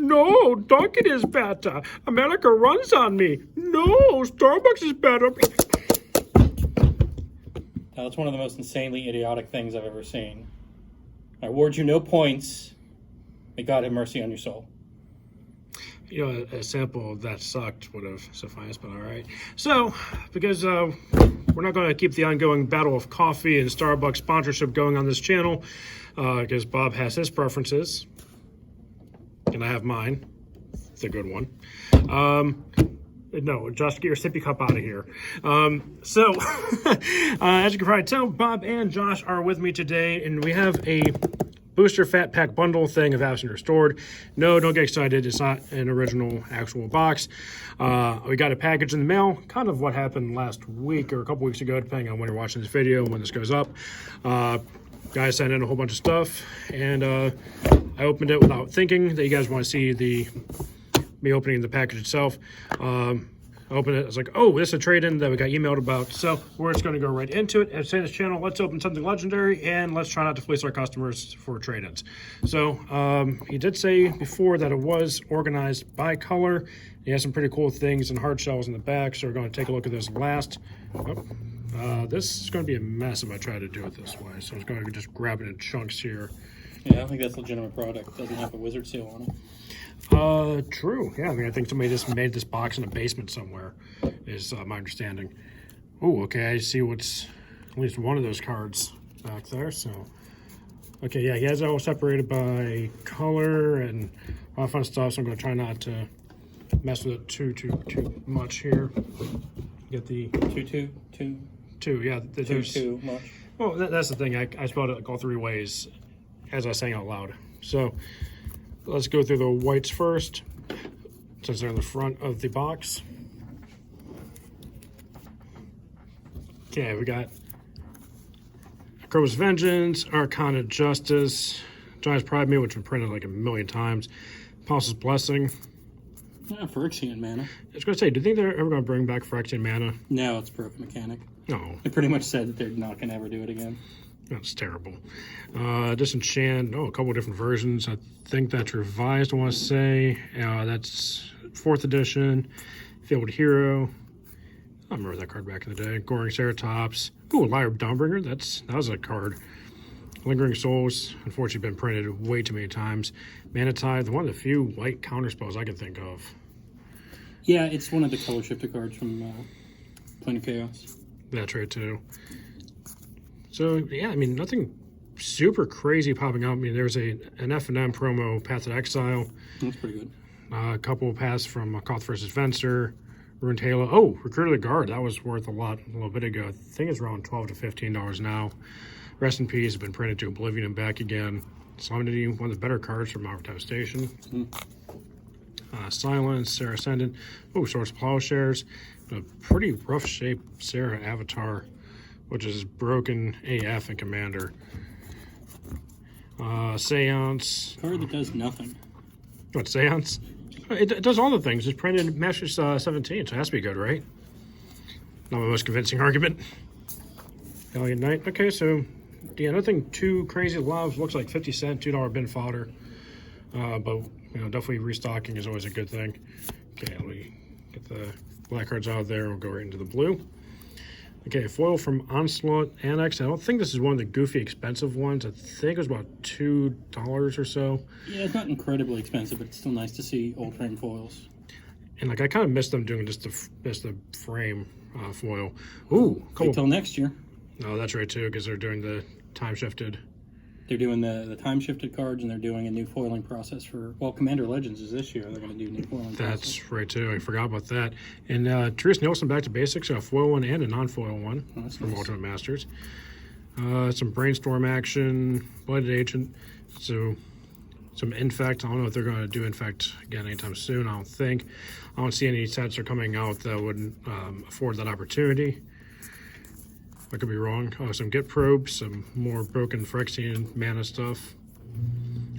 No, Dunkin' is better. America runs on me. No, Starbucks is better. That's one of the most insanely idiotic things I've ever seen. I award you no points. May God have mercy on your soul. You know, a sample of that sucked would have sufficed, but all right. So, because we're not going to keep the ongoing battle of coffee and Starbucks sponsorship going on this channel, because Bob has his preferences, and I have mine. It's a good one. No, Josh, get your sippy cup out of here. As you can probably tell, Bob and Josh are with me today, and we have a booster fat pack bundle thing of Absent Restored. No, don't get excited. It's not an original actual box. We got a package in the mail, kind of what happened last week or a couple weeks ago, depending on when you're watching this video, when this goes up. Guys sent in a whole bunch of stuff, and I opened it without thinking that you guys want to see me opening the package itself. I opened it, I was like, oh, this is a trade-in that we got emailed about. So we're just gonna go right into it. As this channel, let's open something legendary and let's try not to fleece our customers for trade-ins. So he did say before that it was organized by color. He has some pretty cool things and hard shells in the back, so we're gonna take a look at this last. This is gonna be a mess if I try to do it this way. So I'm just gonna just grab it in chunks here. Yeah, I think that's a legitimate product. It doesn't have a wizard seal on it. True. Yeah, I mean, I think somebody just made this box in a basement somewhere, is my understanding. Oh, okay, I see what's at least one of those cards back there, so. Okay, yeah, he has it all separated by color and a lot of fun stuff, so I'm going to try not to mess with it too much here. Get the... Two, yeah. The too much. Well, that's the thing. I spelled it like all three ways as I was saying out loud. So, let's go through the whites first, since they're in the front of the box. Okay, we got Crow's Vengeance, Arcana Justice, Giant's Pride Me, which we printed like a million times, Apostle's Blessing. Yeah, Phyrexian Mana. I was going to say, do you think they're ever going to bring back Phyrexian Mana? No, it's a broken mechanic. No. They pretty much said that they're not going to ever do it again. That's terrible. Disenchant, a couple of different versions. I think that's revised, I want to say. That's 4th edition. Fabled Hero. I remember that card back in the day. Goring Ceratops. Ooh, Lyre Dawnbringer. That was a card. Lingering Souls. Unfortunately, been printed way too many times. Mana Tithe, one of the few white counterspells I can think of. Yeah, it's one of the color shifter cards from Plane of Chaos. That's right, too. So, yeah, I mean, nothing super crazy popping out. I mean, there's an F&M promo, Path to Exile. That's pretty good. A couple of paths from Koth vs. Venser, Ruined Halo. Oh, Recruit of the Guard. That was worth a lot a little bit ago. I think it's around $12 to $15 now. Rest in Peace has been printed to Oblivion and back again. Solemnity, one of the better cards from Mount Devastation. Silence, Sarah Ascendant. Oh, Swords of Plowshares. A pretty rough shape Sarah Avatar, which is broken AF in Commander. Seance. Card that does nothing. What, Seance? It does all the things. It's printed in Masters 17, so it has to be good, right? Not my most convincing argument. Valiant Knight. Okay, so, yeah, nothing too crazy. Love looks like 50 cent, $2 bin fodder. But, you know, definitely restocking is always a good thing. Okay, let me get the black cards out of there. We'll go right into the blue. Okay, foil from Onslaught Annex. I don't think this is one of the goofy expensive ones. I think it was about $2 or so. Yeah, it's not incredibly expensive, but it's still nice to see old frame foils. And like I kind of missed them doing just the frame foil. Ooh, cool. Until next year. No, that's right too, because they're doing the time shifted. They're doing the time shifted cards, and they're doing a new foiling process for, well, Commander Legends is this year. They're going to do new foiling That's right too. I forgot about that. And Therese Nielsen back to basics, a foil one and a non-foil one from nice. Ultimate Masters. Some Brainstorm action, Blighted Agent. So some Infect. I don't know if they're going to do Infect again anytime soon. I don't think. I don't see any sets are coming out that would afford that opportunity. I could be wrong. Oh, some Get Probe, some more broken Phyrexian mana stuff.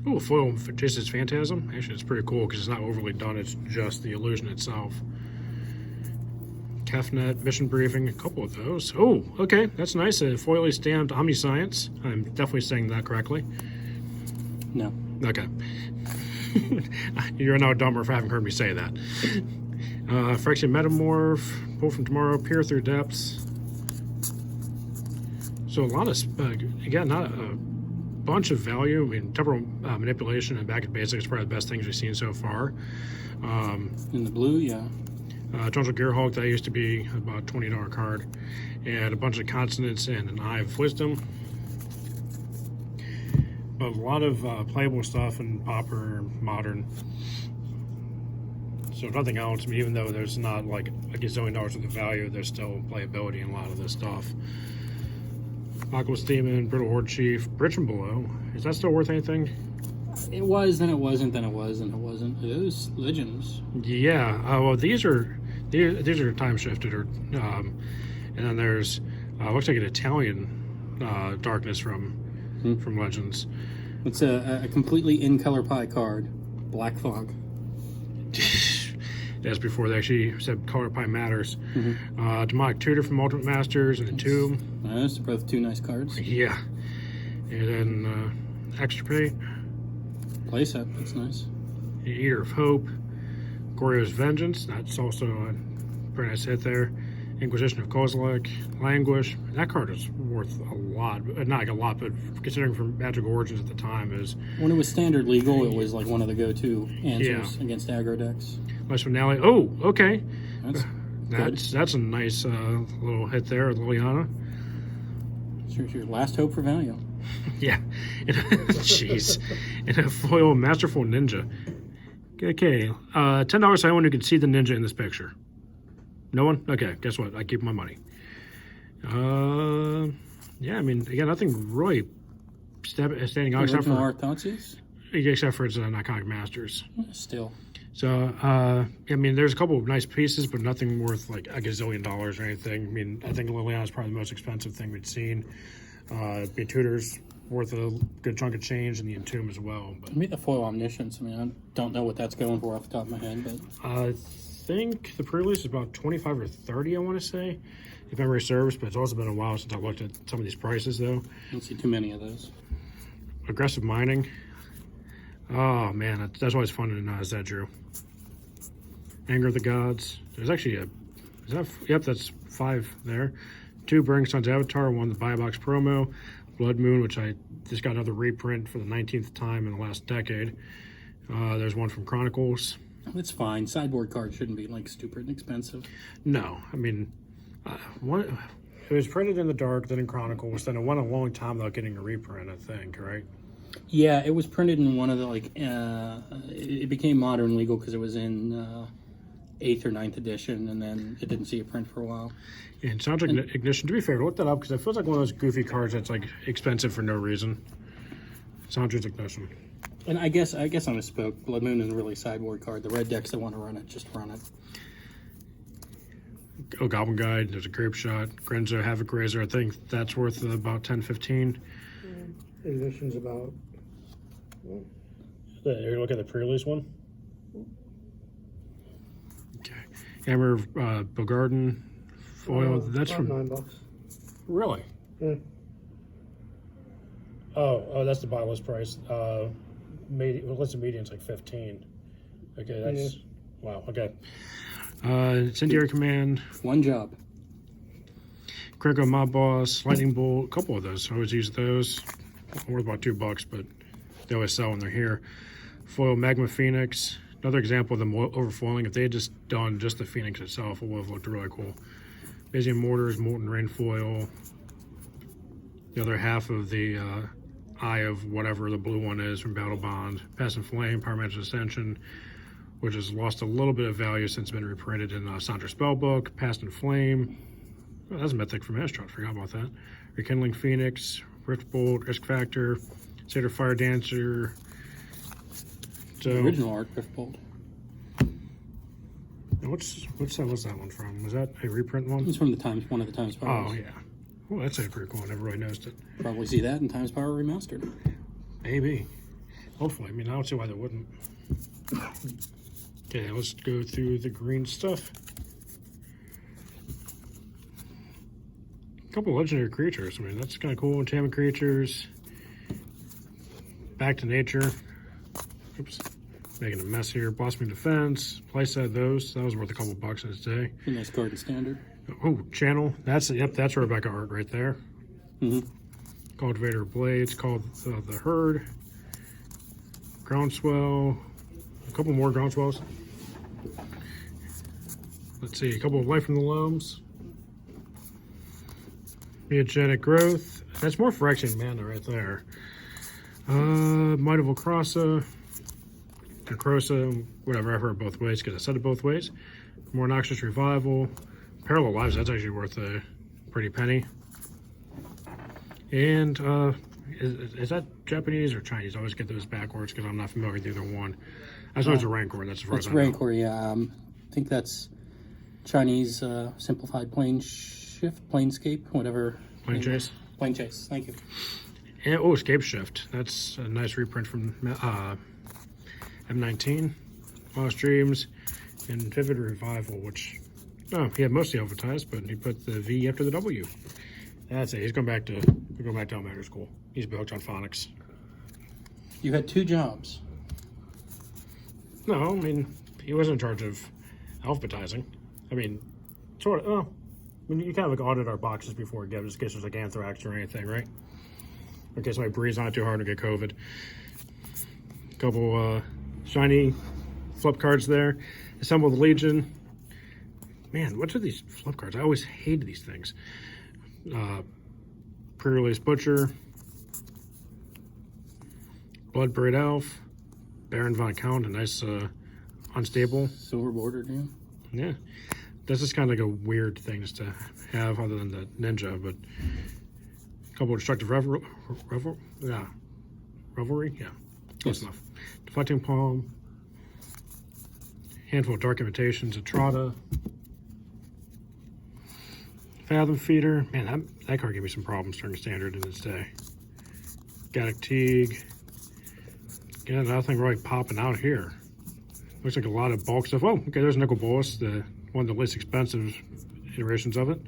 Oh, foil Jason's Phantasm. Actually, it's pretty cool because it's not overly done. It's just the illusion itself. Kefnet, Mission Briefing, a couple of those. Oh, okay, that's nice. A foily stamped Omniscience. I'm definitely saying that correctly. No. Okay. You're now dumber for having heard me say that. Phyrexian Metamorph, Pull from Tomorrow, Peer Through Depths. So a lot of, again, not a bunch of value. I mean, temporal manipulation and back at basics is probably the best things we've seen so far. In the blue, yeah. Torrential Gearhulk, that used to be about a $20 card. And a bunch of consonants and an Eye of Wisdom. But a lot of playable stuff in Pauper and Modern. So if nothing else, I mean, even though there's not like a gazillion dollars worth of value, there's still playability in a lot of this stuff. Aquos Demon, Brittle Horde Chief, Bridge and Below. Is that still worth anything? It was, then it wasn't, then it was, then it wasn't. It was Legends. Yeah. Well, these are time shifted, or and then there's looks like an Italian Darkness from Legends. It's a completely in color pie card, Black Fog. That's before they actually said color pie matters. Demonic Tutor from Ultimate Masters and Entomb. Those are both two nice cards. Yeah. And then Extirpate. Playset, that's nice. Eater of Hope. Goryo's Vengeance. That's also a pretty nice hit there. Inquisition of Kozilek. Languish. That card is worth a lot. Not like a lot, but considering from Magic Origins at the time is... When it was standard legal, it was like one of the go-to answers against aggro decks. Nice finale. Oh, okay. That's a nice little hit there with Liliana. It's your last hope for value. Yeah. Jeez. And a foil Masterful Ninja. Okay. $10 to anyone who can see the ninja in this picture. No one? Okay. Guess what? I keep my money. Yeah, I mean, again, nothing really standing out except for Arthausius? Except for its Iconic Masters. Still. So, I mean, there's a couple of nice pieces, but nothing worth like a gazillion dollars or anything. I mean, I think Liliana is probably the most expensive thing we've seen. The Tutor's worth a good chunk of change, and the Entomb as well. But maybe the foil Omniscience. I mean, I don't know what that's going for off the top of my head, but I think the pre-release is about 25 or 30. I want to say, if memory serves. But it's also been a while since I looked at some of these prices, though. I don't see too many of those. Aggressive Mining. Oh man, that's always fun in Zedru. Anger of the Gods. There's actually yep, that's 5 there. 2 Burning Sun's Avatar, 1 the Buy Box promo. Blood Moon, which I just got another reprint for the 19th time in the last decade. There's 1 from Chronicles. It's fine. Sideboard cards shouldn't be like stupid and expensive. No, I mean, it was printed in the dark, then in Chronicles, then it went a long time without getting a reprint, I think, right? Yeah, it was printed in one of the, like, it became modern legal because it was in 8th or 9th edition, and then it didn't see a print for a while. Yeah, and Soundtrack Ignition, to be fair, look that up because it feels like one of those goofy cards that's, like, expensive for no reason. Soundtrack Ignition. And I guess I misspoke. Blood Moon isn't really a sideboard card. The red decks that want to run it, just run it. Oh, Goblin Guide, there's a Grape Shot. Grenzo, Havoc Razor, I think that's worth about 10, 15. Ignition's about... You look at the pre-release one? Okay. Hammer of Bogarden foil. That's from $9. Really? Yeah. Oh, that's the buy list price. Listed median's like 15. Okay, that's wow. Okay. Incendiary Command. One job. Critical Mob Boss, Lightning Bolt. A couple of those. I always use those. Worth about $2, but they always sell when they're here. Foil Magma Phoenix. Another example of them overfoiling. If they had just done just the Phoenix itself, it would have looked really cool. Bayesian Mortars, Molten Rain foil. The other half of the Eye of whatever the blue one is from Battle Bond. Pass and Flame, Power Magic Ascension, which has lost a little bit of value since it's been reprinted in Sandra Spellbook. Past and Flame. Oh, that's a mythic from Astro. Forgot about that. Rekindling Phoenix, Rift Bolt, Risk Factor, Satyr Fire Dancer. So, the original art, Rift Bolt. Which set was that one from? Was that a reprint one? It's from the Times, one of the Times Powers. Oh yeah. Oh, that's a pretty cool. I never really noticed it. Probably see that in Times Power Remastered. Maybe. Hopefully. I mean, I don't see why they wouldn't. Okay, let's go through the green stuff. A couple of legendary creatures. I mean, that's kind of cool. Enchantment creatures. Back to Nature. Oops. Making a mess here. Blossoming Defense. Playset those. That was worth a couple bucks in its day. A nice card and standard. Oh, Channel. That's Rebecca art right there. Mm-hmm. Cultivator Blades. Called the Herd. Groundswell. A couple more Groundswells. Let's see. A couple of Life from the Loams. Neogenic Growth. That's more Phyrexian Mana right there. Might of Volcrossa. Necrosa, whatever, I've heard both ways because I said it both ways. More Noxious Revival. Parallel Lives, that's actually worth a pretty penny. And, is that Japanese or Chinese? I always get those backwards because I'm not familiar with either one. I just know it's a Rancor, that's as far as I know. Rancor, yeah. I think that's Chinese simplified planescape, whatever. Plane Chase? Plane Chase, thank you. And, oh, Escape Shift. That's a nice reprint from M19, Lost Dreams, and Vivid Revival, which, he had mostly advertised, but he put the V after the W. That's it. He's going back to elementary school. He's hooked on phonics. You had 2 jobs. No, I mean, he wasn't in charge of alphabetizing. I mean, sort of. Oh, I mean, you kind of like audit our boxes before we get it, just in case there's like anthrax or anything, right? In case somebody breathes not too hard and get COVID. A couple shiny flip cards there. Assembled Legion. Man, what's with these flip cards? I always hated these things. Pre-release Butcher. Bloodbraid Elf. Baron Von Count, a nice unstable. Silver bordered, yeah. Yeah. This is kind of like a weird thing just to have other than the Ninja, but a couple of Destructive Revelry. Yeah. Close enough. Deflecting Palm. Handful of Dark Invitations, Atrata. Fathom Feeder. Man, that card gave me some problems during Standard in its day. Gaddock Teague. Yeah, nothing really popping out here. Looks like a lot of bulk stuff. Oh, okay, there's Nicol Bolas, one of the least expensive iterations of it.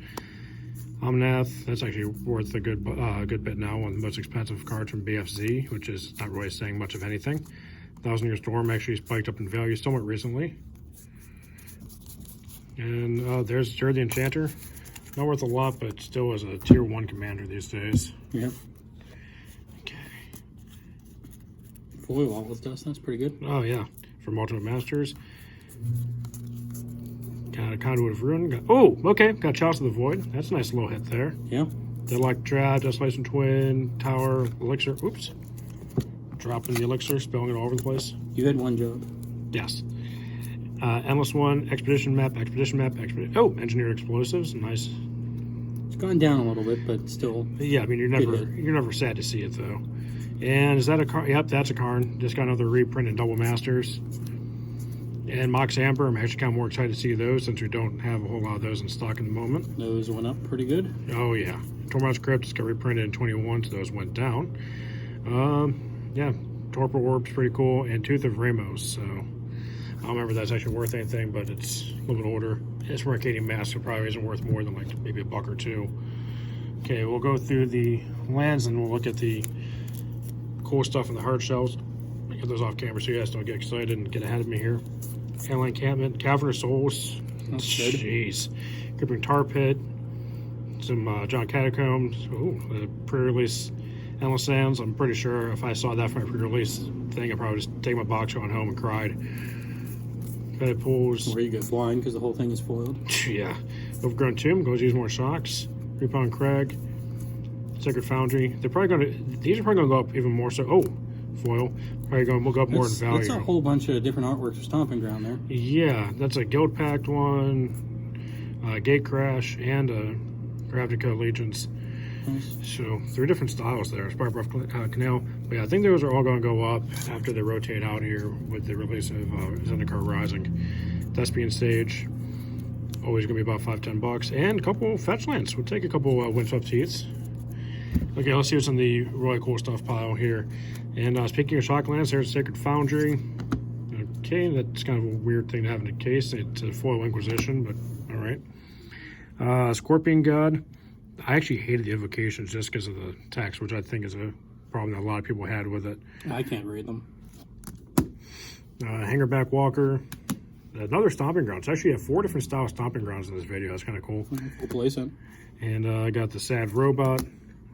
Omnath, that's actually worth a good bit now. One of the most expensive cards from BFZ, which is not really saying much of anything. 1,000 Year Storm actually spiked up in value somewhat recently. And there's Jared the Enchanter. Not worth a lot, but still is a tier 1 commander these days. Yep. Okay. Foil all with dust, that's pretty good. Oh, yeah. From Ultimate Masters. Got a Conduit of Ruin. Okay. Got Chalice of the Void. That's a nice low hit there. Yeah. Deadlock Trap, Desolation Twin, Tower, Elixir. Oops. Dropping the Elixir, spilling it all over the place. You had 1 job. Yes. Endless One, Expedition Map. Oh, Engineered Explosives. Nice. It's gone down a little bit, but still. Yeah, I mean, you're never sad to see it, though. And is that a Karn? Yep, that's a Karn. Just got another reprint in Double Masters. And Mox Amber, I'm actually kind of more excited to see those since we don't have a whole lot of those in stock in the moment. Those went up pretty good. Oh, yeah. Tormod's Crypt just got reprinted in 21, so those went down. Yeah, Torpor Orb's pretty cool, and Tooth of Ramos, so I don't remember if that's actually worth anything, but it's a little bit older. It's from Arcadian Mask, so probably isn't worth more than like maybe $1 or $2. Okay, we'll go through the lands and we'll look at the cool stuff in the hard shells. Get those off camera so you guys don't get excited and get ahead of me here. Alien Encampment, Cavern of Souls. Jeez. Gripping Tar Pit. Some John Catacombs. Ooh, the pre-release Endless Sands. I'm pretty sure if I saw that from a pre-release thing, I'd probably just take my box going home and cried. Fed Pools. Where you get blind because the whole thing is foiled. Yeah. Overgrown Tomb. Goes use more shocks. Repound Crag. Sacred Foundry. These are probably going to go up even more so. Oh, foil. We'll go up more in value. That's a whole bunch of different artworks for Stomping Ground there. Yeah, that's a Guild Pact one, Gate Crash, and a Ravnica Allegiance. Nice. So 3 different styles there. Spark Rough Canal. But yeah, I think those are all going to go up after they rotate out here with the release of Zendikar Rising. Thespian Stage. Always going to be about $5-10. And a couple fetch lands. We'll take a couple Windswept Heaths. Okay, let's see what's in the really cool stuff pile here. And speaking of shock lands, there's Sacred Foundry. Okay, that's kind of a weird thing to have in a case. It's a foil Inquisition, but all right. Scorpion God. I actually hated the invocations just because of the text, which I think is a problem that a lot of people had with it. I can't read them. Hangerback walker. Another stomping grounds. Actually, I have 4 different style stomping grounds in this video. That's kind of cool. Full placement. And I got the Sad Robot,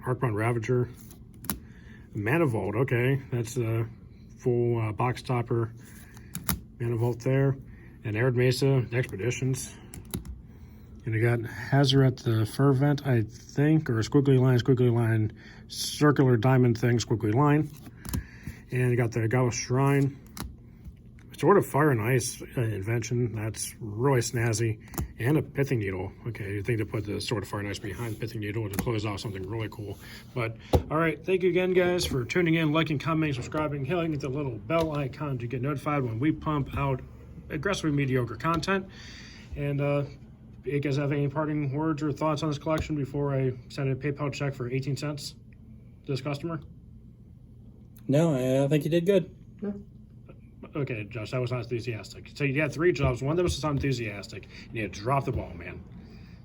Arcbound Ravager, Manivold. Okay, that's the full box topper Manivold there. And Arid Mesa Expeditions. And I got Hazaret the Fervent, I think, or a squiggly line, circular diamond thing, squiggly line. And I got the Gauss Shrine. Sort of fire and ice invention. That's really snazzy. And a pithing needle. Okay, you think to put the Sword of Fire and Ice behind the pithing needle to close off something really cool. But, all right, thank you again, guys, for tuning in, liking, commenting, subscribing, hitting the little bell icon to get notified when we pump out aggressively mediocre content. And you guys have any parting words or thoughts on this collection before I send a PayPal check for 18 cents to this customer? No, I think you did good. Yeah. Okay, Josh, that was not enthusiastic. So you had 3 jobs. One of them was not enthusiastic, and you had to drop the ball, man.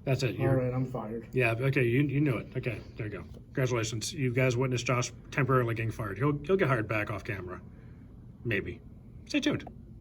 That's it. All right, I'm fired. Yeah, okay, you knew it. Okay, there you go. Congratulations. You guys witnessed Josh temporarily getting fired. He'll get hired back off camera. Maybe. Stay tuned.